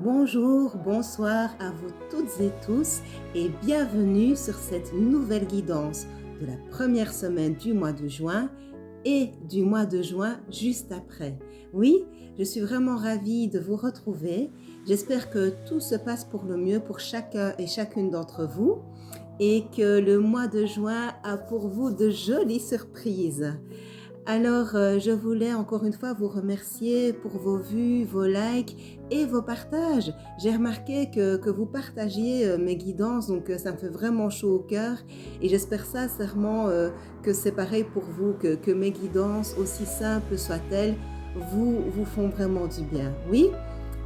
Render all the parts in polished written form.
Bonjour, bonsoir à vous toutes et tous et bienvenue sur cette nouvelle guidance de la première semaine du mois de juin et du mois de juin juste après. Oui, je suis vraiment ravie de vous retrouver. J'espère que tout se passe pour le mieux pour chacun et chacune d'entre vous et que le mois de juin a pour vous de jolies surprises. Alors, je voulais encore une fois vous remercier pour vos vues, vos likes et vos partages. J'ai remarqué que vous partagiez mes guidances, donc ça me fait vraiment chaud au cœur. Et j'espère sincèrement que c'est pareil pour vous, que mes guidances, aussi simples soient-elles, vous font vraiment du bien. Oui?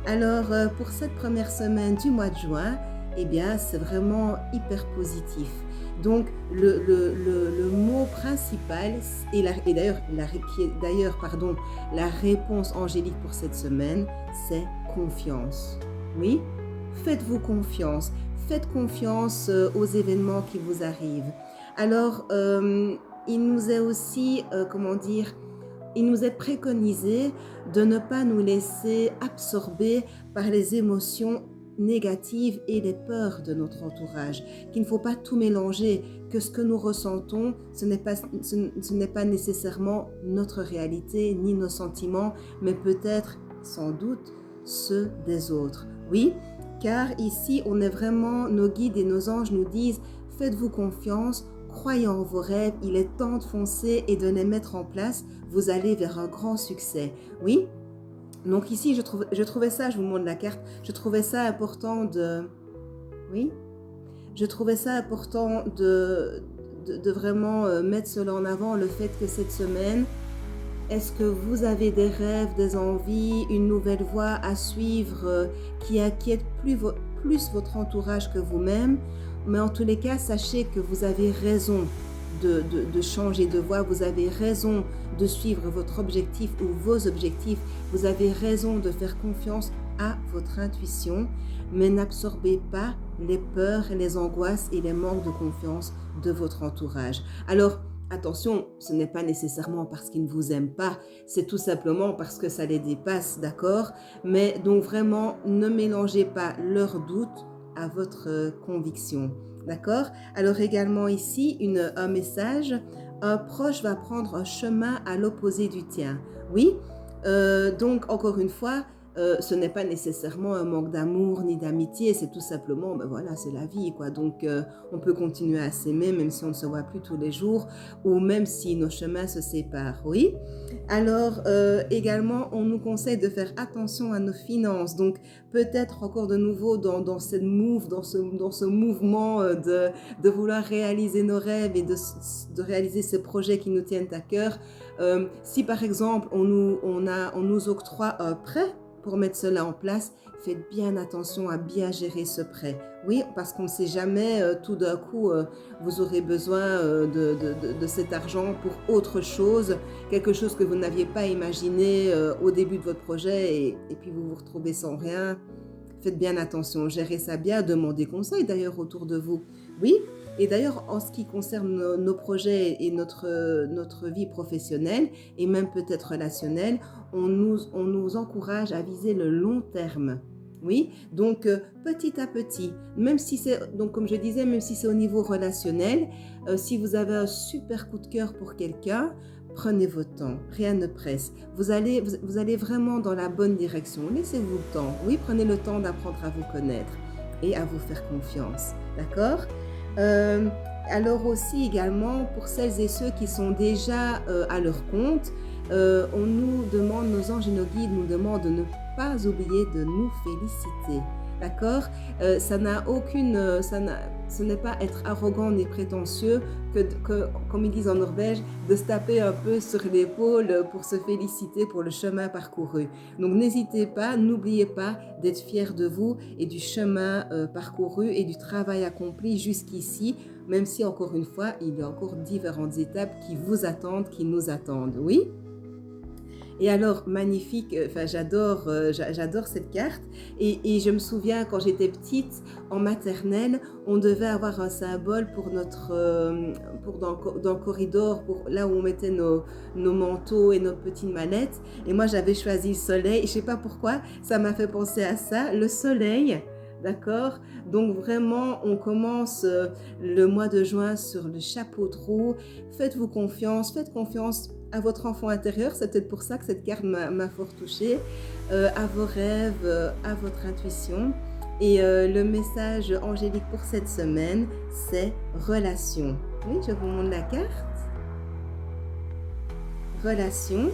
Alors, pour cette première semaine du mois de juin, eh bien, c'est vraiment hyper positif. Donc, le mot principal, et d'ailleurs, qui est d'ailleurs, pardon, la réponse angélique pour cette semaine, c'est confiance. Oui? Faites-vous confiance. Faites confiance aux événements qui vous arrivent. Alors, il nous est aussi, comment dire, il nous est préconisé de ne pas nous laisser absorber par les émotions négatives et les peurs de notre entourage, qu'il ne faut pas tout mélanger, que ce que nous ressentons, ce n'est pas nécessairement notre réalité ni nos sentiments, mais peut-être, sans doute, ceux des autres. Oui, car ici, on est vraiment, nos guides et nos anges nous disent, faites-vous confiance, croyez en vos rêves, il est temps de foncer et de les mettre en place, vous allez vers un grand succès. Oui, donc ici, je trouvais ça, je vous montre la carte, je trouvais ça important oui, je trouvais ça important de vraiment mettre cela en avant, le fait que cette semaine, est-ce que vous avez des rêves, des envies, une nouvelle voie à suivre qui inquiète plus votre entourage que vous-même? Mais en tous les cas, sachez que vous avez raison de changer de voie, vous avez raison de suivre votre objectif ou vos objectifs, vous avez raison de faire confiance à votre intuition, mais n'absorbez pas les peurs, les angoisses et les manques de confiance de votre entourage. Alors, attention, ce n'est pas nécessairement parce qu'ils ne vous aiment pas, c'est tout simplement parce que ça les dépasse, d'accord? Mais donc vraiment, ne mélangez pas leurs doutes à votre conviction, d'accord? Alors également ici, un message, un proche va prendre un chemin à l'opposé du tien. Oui, donc encore une fois, ce n'est pas nécessairement un manque d'amour ni d'amitié, c'est tout simplement, ben voilà, c'est la vie, quoi. Donc, on peut continuer à s'aimer même si on ne se voit plus tous les jours ou même si nos chemins se séparent, oui. Alors, également, on nous conseille de faire attention à nos finances. Donc, peut-être encore de nouveau dans ce mouvement de vouloir réaliser nos rêves et de réaliser ces projets qui nous tiennent à cœur. Si par exemple, on nous octroie un prêt, pour mettre cela en place, faites bien attention à bien gérer ce prêt. Oui, parce qu'on ne sait jamais, tout d'un coup, vous aurez besoin de cet argent pour autre chose, quelque chose que vous n'aviez pas imaginé au début de votre projet et puis vous vous retrouvez sans rien. Faites bien attention, gérez ça bien, demandez conseil d'ailleurs autour de vous. Oui, et d'ailleurs en ce qui concerne nos projets et notre vie professionnelle et même peut-être relationnelle, on nous encourage à viser le long terme. Oui, donc petit à petit, même si c'est, donc comme je disais, même si c'est au niveau relationnel, si vous avez un super coup de cœur pour quelqu'un, prenez votre temps, rien ne presse. Vous allez vraiment dans la bonne direction. Laissez-vous le temps. Oui, prenez le temps d'apprendre à vous connaître et à vous faire confiance. D'accord? Euh, alors aussi également, pour celles et ceux qui sont déjà à leur compte, on nous demande, nos anges et nos guides nous demandent de ne pas oublier de nous féliciter. D'accord? Ce n'est pas être arrogant ni prétentieux comme ils disent en Norvège, de se taper un peu sur l'épaule pour se féliciter pour le chemin parcouru. Donc n'hésitez pas, n'oubliez pas d'être fiers de vous et du chemin parcouru et du travail accompli jusqu'ici, même si encore une fois, il y a encore différentes étapes qui vous attendent, qui nous attendent. Oui? Et alors, magnifique, j'adore cette carte. Et je me souviens, quand j'étais petite, en maternelle, on devait avoir un symbole pour dans le corridor, pour là où on mettait nos manteaux et nos petites mallettes. Et moi, j'avais choisi le soleil. Je sais pas pourquoi, ça m'a fait penser à ça, le soleil. D'accord? Donc vraiment, on commence le mois de juin sur le chapeau de roue. Faites-vous confiance, faites confiance à votre enfant intérieur. C'est peut-être pour ça que cette carte m'a fort touchée. À vos rêves, à votre intuition. Et le message angélique pour cette semaine, c'est relation. Oui, je vous montre la carte. Relation.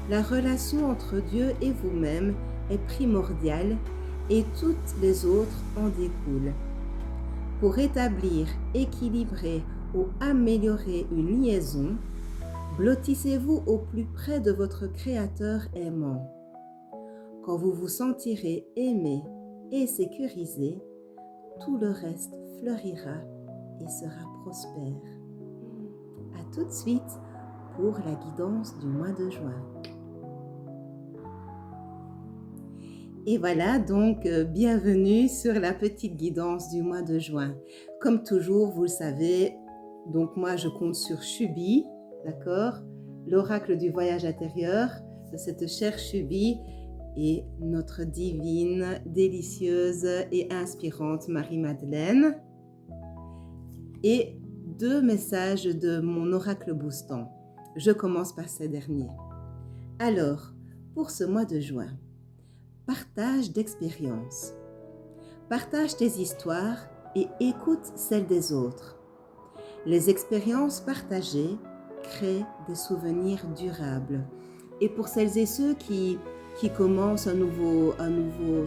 La relation entre Dieu et vous-même est primordiale et toutes les autres en découlent. Pour établir, équilibrer ou améliorer une liaison, blottissez-vous au plus près de votre Créateur aimant. Quand vous vous sentirez aimé et sécurisé, tout le reste fleurira et sera prospère. À tout de suite pour la guidance du mois de juin. Et voilà donc, bienvenue sur la petite guidance du mois de juin. Comme toujours, vous le savez, donc moi je compte sur Shubi, d'accord, l'oracle du voyage intérieur de cette chère Shubi et notre divine, délicieuse et inspirante Marie-Madeleine. Et 2 messages de mon oracle boostant. Je commence par ces derniers. Alors, pour ce mois de juin, partage d'expériences. Partage tes histoires et écoute celles des autres. Les expériences partagées créent des souvenirs durables. Et pour celles et ceux qui commencent un nouveau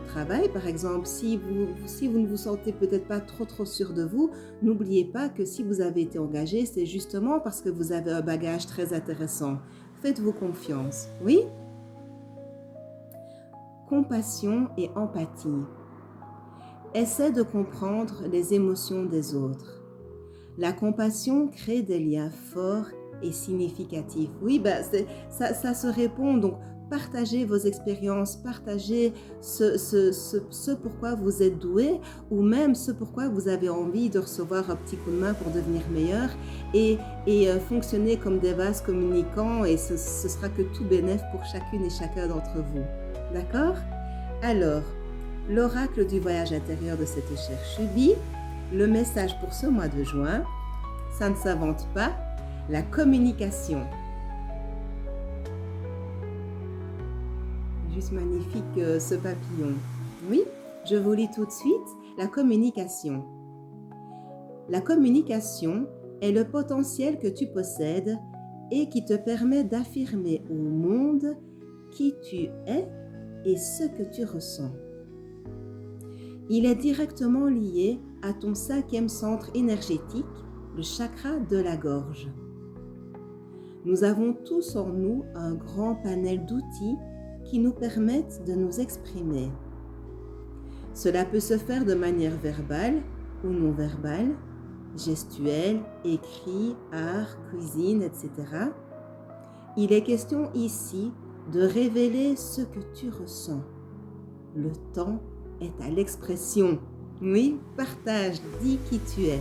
travail, par exemple, si vous ne vous sentez peut-être pas trop sûr de vous, n'oubliez pas que si vous avez été engagé, c'est justement parce que vous avez un bagage très intéressant. Faites-vous confiance, oui? Compassion et empathie. Essaie de comprendre les émotions des autres. La compassion crée des liens forts et significatifs. Oui, ça se répond. Donc, partagez vos expériences, partagez ce pourquoi vous êtes doué ou même ce pourquoi vous avez envie de recevoir un petit coup de main pour devenir meilleur et fonctionner comme des vases communicants et ce sera que tout bénéf pour chacune et chacun d'entre vous. D'accord? Alors, l'oracle du voyage intérieur de cette chère Shubi, le message pour ce mois de juin, ça ne s'invente pas, la communication. Juste magnifique ce papillon. Oui, je vous lis tout de suite, la communication. La communication est le potentiel que tu possèdes et qui te permet d'affirmer au monde qui tu es et ce que tu ressens. Il est directement lié à ton 5e centre énergétique, le chakra de la gorge. Nous avons tous en nous un grand panel d'outils qui nous permettent de nous exprimer. Cela peut se faire de manière verbale ou non verbale, gestuelle, écrit, art, cuisine, etc. Il est question ici de révéler ce que tu ressens. Le temps est à l'expression. Oui, partage, dis qui tu es.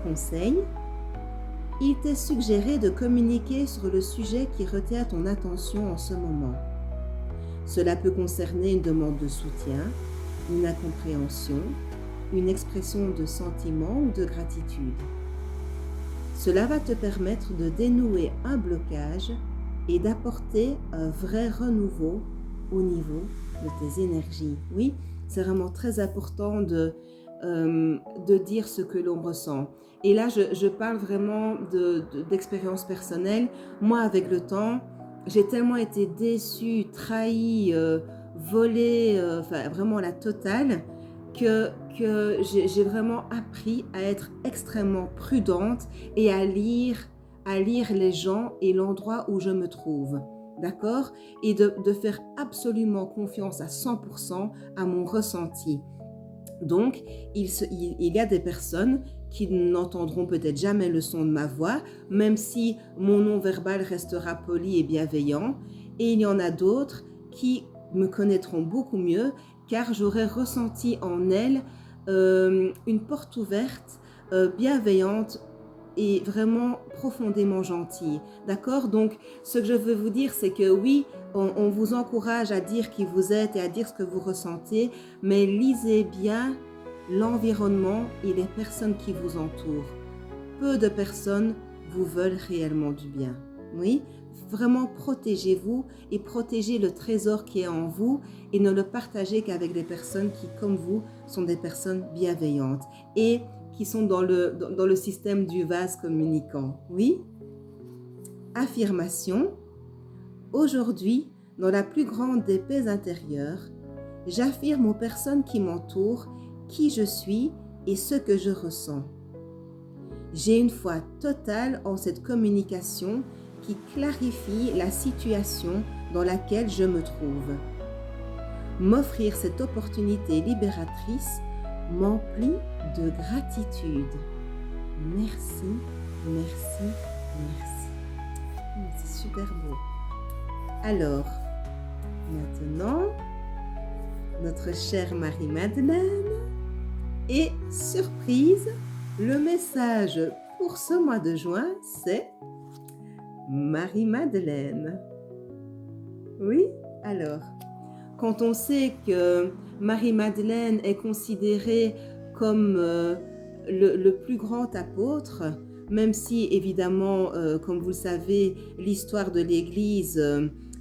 Conseil, il t'est suggéré de communiquer sur le sujet qui retient ton attention en ce moment. Cela peut concerner une demande de soutien, une incompréhension, une expression de sentiment ou de gratitude. Cela va te permettre de dénouer un blocage et d'apporter un vrai renouveau au niveau de tes énergies. Oui, c'est vraiment très important de dire ce que l'on ressent. Et là, je parle vraiment d'expérience personnelle. Moi, avec le temps, j'ai tellement été déçue, trahie, volée, vraiment la totale, que j'ai vraiment appris à être extrêmement prudente et à lire les gens et l'endroit où je me trouve. D'accord? Et de faire absolument confiance à 100% à mon ressenti. Donc, il y a des personnes qui n'entendront peut-être jamais le son de ma voix, même si mon non-verbal restera poli et bienveillant. Et il y en a d'autres qui me connaîtront beaucoup mieux, car j'aurai ressenti en elles une porte ouverte, bienveillante et vraiment profondément gentille. D'accord? Donc, ce que je veux vous dire, c'est que oui, on vous encourage à dire qui vous êtes et à dire ce que vous ressentez, mais lisez bien l'environnement et les personnes qui vous entourent. Peu de personnes vous veulent réellement du bien. Oui? Vraiment protégez-vous et protégez le trésor qui est en vous et ne le partagez qu'avec des personnes qui, comme vous, sont des personnes bienveillantes et qui sont dans le système du vase communicant. Oui? Affirmation. Aujourd'hui, dans la plus grande des paix intérieures, j'affirme aux personnes qui m'entourent qui je suis et ce que je ressens. J'ai une foi totale en cette communication qui clarifie la situation dans laquelle je me trouve. M'offrir cette opportunité libératrice m'emplit de gratitude. Merci, merci, merci. C'est super beau. Alors, maintenant, notre chère Marie-Madeleine, et surprise, le message pour ce mois de juin, c'est Marie-Madeleine. Oui, alors, quand on sait que Marie-Madeleine est considérée comme le plus grand apôtre, même si évidemment, comme vous le savez, l'histoire de l'Église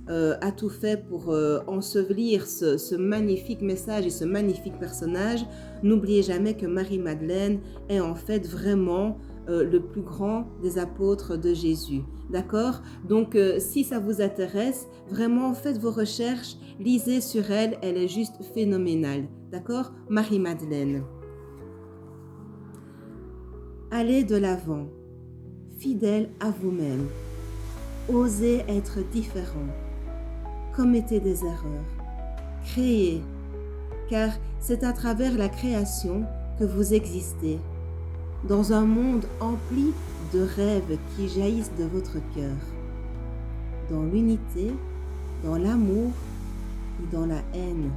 a tout fait pour ensevelir ce magnifique message et ce magnifique personnage, n'oubliez jamais que Marie-Madeleine est en fait vraiment le plus grand des apôtres de Jésus. D'accord? Donc, si ça vous intéresse, vraiment faites vos recherches, lisez sur elle, elle est juste phénoménale. D'accord? Marie-Madeleine. Allez de l'avant, fidèle à vous-même. Osez être différent. Commettez des erreurs. Créez, car c'est à travers la création que vous existez, dans un monde empli de rêves qui jaillissent de votre cœur, dans l'unité, dans l'amour et dans la haine,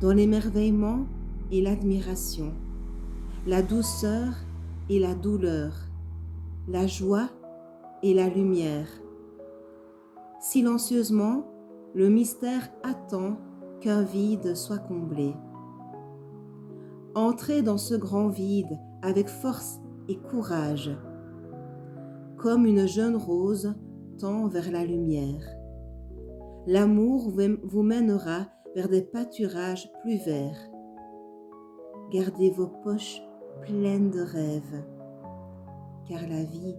dans l'émerveillement et l'admiration, la douceur et la douleur, la joie et la lumière. Silencieusement, le mystère attend qu'un vide soit comblé. Entrez dans ce grand vide avec force et courage, comme une jeune rose tend vers la lumière. L'amour vous mènera vers des pâturages plus verts. Gardez vos poches pleines de rêves, car la vie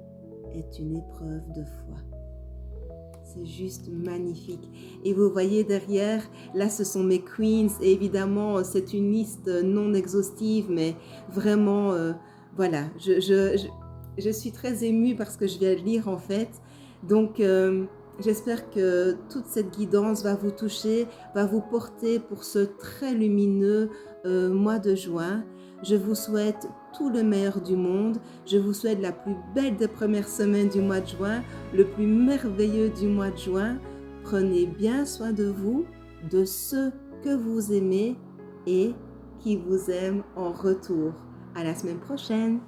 est une épreuve de foi. C'est juste magnifique. Et vous voyez derrière, là ce sont mes queens. Et évidemment, c'est une liste non exhaustive, mais vraiment, voilà. Je suis très émue parce que je viens de lire en fait. Donc, j'espère que toute cette guidance va vous toucher, va vous porter pour ce très lumineux mois de juin. Je vous souhaite tout le meilleur du monde. Je vous souhaite la plus belle des premières semaines du mois de juin, le plus merveilleux du mois de juin. Prenez bien soin de vous, de ceux que vous aimez et qui vous aiment en retour. À la semaine prochaine.